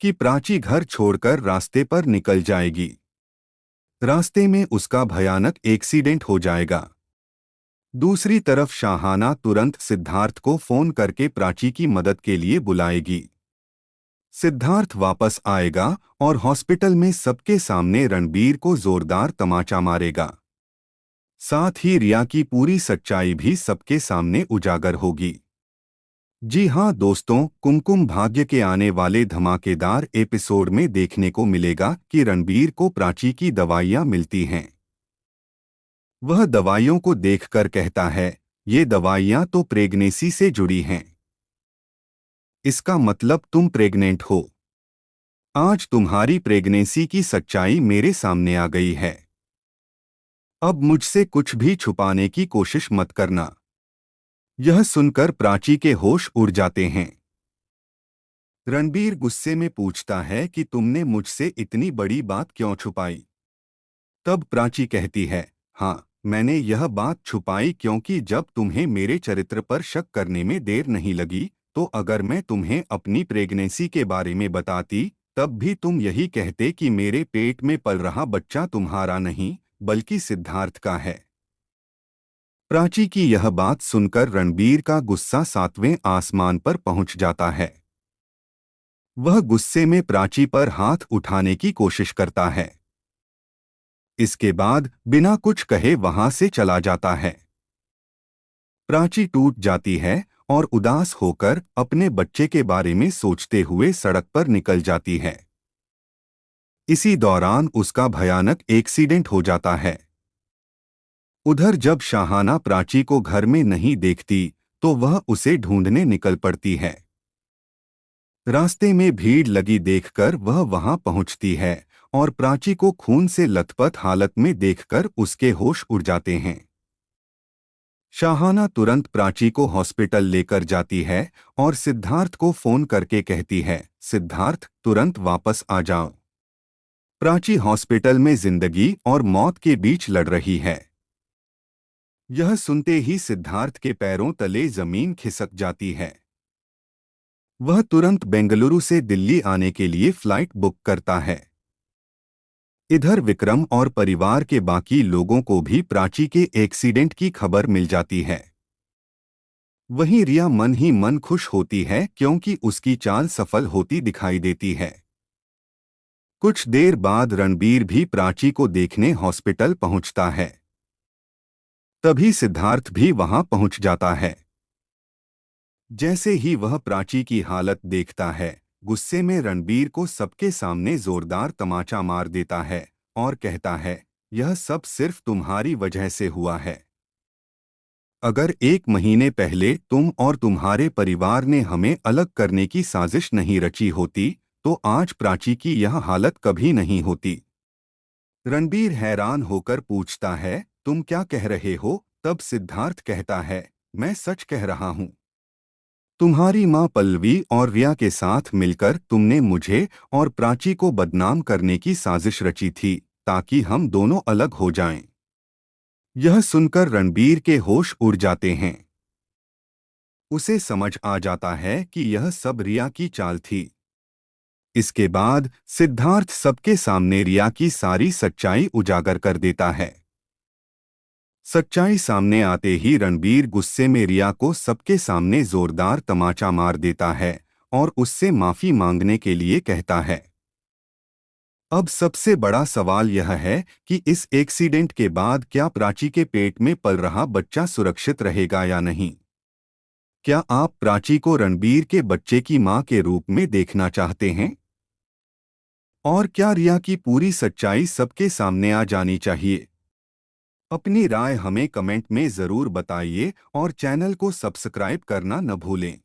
कि प्राची घर छोड़कर रास्ते पर निकल जाएगी। रास्ते में उसका भयानक एक्सीडेंट हो जाएगा। दूसरी तरफ शाहाना तुरंत सिद्धार्थ को फोन करके प्राची की मदद के लिए बुलाएगी। सिद्धार्थ वापस आएगा और हॉस्पिटल में सबके सामने रणबीर को जोरदार तमाचा मारेगा। साथ ही रिया की पूरी सच्चाई भी सबके सामने उजागर होगी। जी हां दोस्तों, कुमकुम भाग्य के आने वाले धमाकेदार एपिसोड में देखने को मिलेगा कि रणबीर को प्राची की दवाइयां मिलती हैं। वह दवाइयों को देखकर कहता है, ये दवाइयां तो प्रेगनेंसी से जुड़ी हैं। इसका मतलब तुम प्रेग्नेंट हो। आज तुम्हारी प्रेगनेंसी की सच्चाई मेरे सामने आ गई है। अब मुझसे कुछ भी छुपाने की कोशिश मत करना। यह सुनकर प्राची के होश उड़ जाते हैं। रणबीर गुस्से में पूछता है कि तुमने मुझसे इतनी बड़ी बात क्यों छुपाई। तब प्राची कहती है, हाँ, मैंने यह बात छुपाई क्योंकि जब तुम्हें मेरे चरित्र पर शक करने में देर नहीं लगी, तो अगर मैं तुम्हें अपनी प्रेगनेंसी के बारे में बताती, तब भी तुम यही कहते कि मेरे पेट में पल रहा बच्चा तुम्हारा नहीं, बल्कि सिद्धार्थ का है। प्राची की यह बात सुनकर रणबीर का गुस्सा 7वें आसमान पर पहुंच जाता है। वह गुस्से में प्राची पर हाथ उठाने की कोशिश करता है। इसके बाद बिना कुछ कहे वहां से चला जाता है। प्राची टूट जाती है और उदास होकर अपने बच्चे के बारे में सोचते हुए सड़क पर निकल जाती है। इसी दौरान उसका भयानक एक्सीडेंट हो जाता है। उधर जब शाहाना प्राची को घर में नहीं देखती, तो वह उसे ढूंढने निकल पड़ती है। रास्ते में भीड़ लगी देखकर वह वहां पहुंचती है और प्राची को खून से लथपथ हालत में देखकर उसके होश उड़ जाते हैं। शाहाना तुरंत प्राची को हॉस्पिटल लेकर जाती है और सिद्धार्थ को फोन करके कहती है, सिद्धार्थ तुरंत वापस आ जाओ। प्राची हॉस्पिटल में जिंदगी और मौत के बीच लड़ रही है। यह सुनते ही सिद्धार्थ के पैरों तले जमीन खिसक जाती है। वह तुरंत बेंगलुरु से दिल्ली आने के लिए फ्लाइट बुक करता है। इधर विक्रम और परिवार के बाकी लोगों को भी प्राची के एक्सीडेंट की खबर मिल जाती है। वहीं रिया मन ही मन खुश होती है क्योंकि उसकी चाल सफल होती दिखाई देती है। कुछ देर बाद रणबीर भी प्राची को देखने हॉस्पिटल पहुंचता है। तभी सिद्धार्थ भी वहां पहुंच जाता है। जैसे ही वह प्राची की हालत देखता है, गुस्से में रणबीर को सबके सामने जोरदार तमाचा मार देता है और कहता है, यह सब सिर्फ तुम्हारी वजह से हुआ है। अगर 1 महीने पहले तुम और तुम्हारे परिवार ने हमें अलग करने की साजिश नहीं रची होती, तो आज प्राची की यह हालत कभी नहीं होती। रणबीर हैरान होकर पूछता है, तुम क्या कह रहे हो? तब सिद्धार्थ कहता है, मैं सच कह रहा हूं। तुम्हारी मां पल्लवी और रिया के साथ मिलकर तुमने मुझे और प्राची को बदनाम करने की साजिश रची थी, ताकि हम दोनों अलग हो जाएं। यह सुनकर रणबीर के होश उड़ जाते हैं। उसे समझ आ जाता है कि यह सब रिया की चाल थी। इसके बाद सिद्धार्थ सबके सामने रिया की सारी सच्चाई उजागर कर देता है। सच्चाई सामने आते ही रणबीर गुस्से में रिया को सबके सामने जोरदार तमाचा मार देता है और उससे माफी मांगने के लिए कहता है। अब सबसे बड़ा सवाल यह है कि इस एक्सीडेंट के बाद क्या प्राची के पेट में पल रहा बच्चा सुरक्षित रहेगा या नहीं। क्या आप प्राची को रणबीर के बच्चे की मां के रूप में देखना चाहते हैं? और क्या रिया की पूरी सच्चाई सबके सामने आ जानी चाहिए? अपनी राय हमें कमेंट में जरूर बताइए और चैनल को सब्सक्राइब करना न भूलें।